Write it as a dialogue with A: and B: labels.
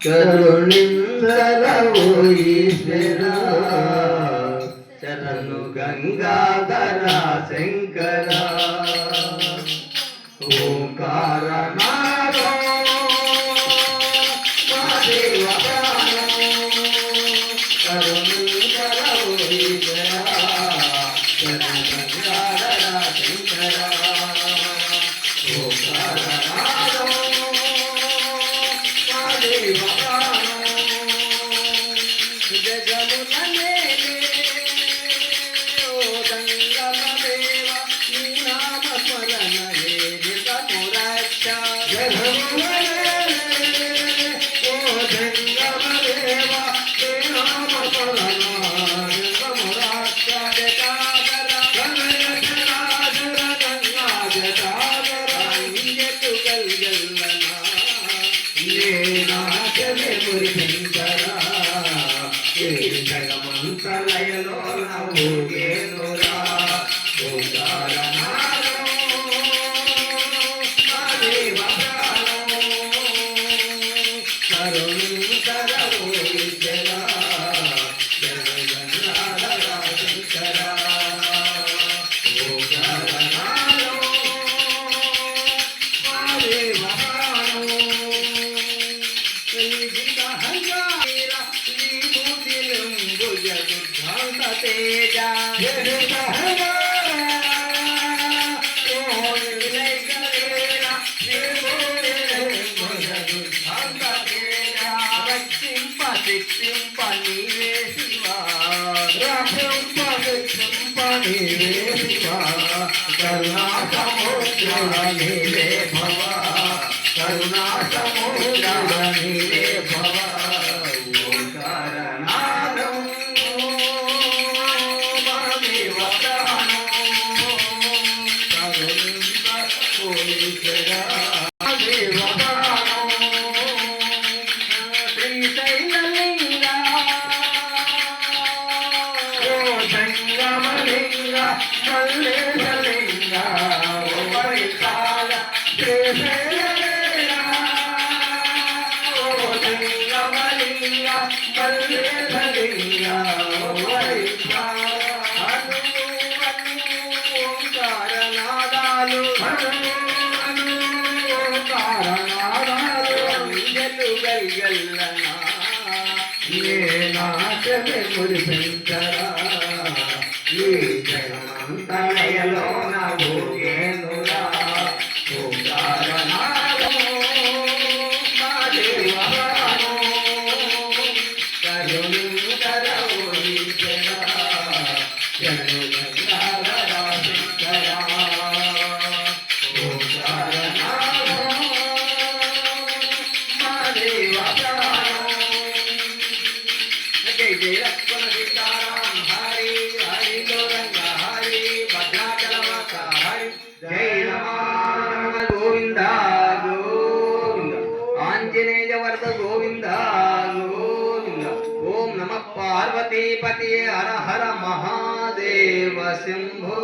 A: కరుణిందరవు ఈశ్వరా శరణు గంగాధర శంకర ఓంకారనాదో మహాదేవ కరుణిందరవు ఈశ్వరా శరణు గంగాధర శంకర ఓంకారనాదో మహాదేవ జగమంతలయలో నవ్వుగేనురా ఓంకారనాదో మహాదేవ కరుణింకరవు ఈశ్వరా జగన్నాథ శంకర ఓంకారనాదో మహాదేవ तेजा करुणा समुद्र नीले भवा करुणा समुद्र नीले भवा జగమంతలయలో నవ్వుగేనురా ఓంకారనాదో మహాదేవ కరుణింకరవు ఈశ్వరా శరణు గంగాధర శంకర ఓంకారనాదో మహాదేవ జయ జయ లక్ష్మణ సీతారాం హరి హరి గౌరంగ హరి భద్రాచలమక హరి జై నమ గోవింద గోవింద ఆంజనేయ వరద గోవింద గోవింద ఓం నమ పార్వతీపతి హర హర మహాదేవ శంభో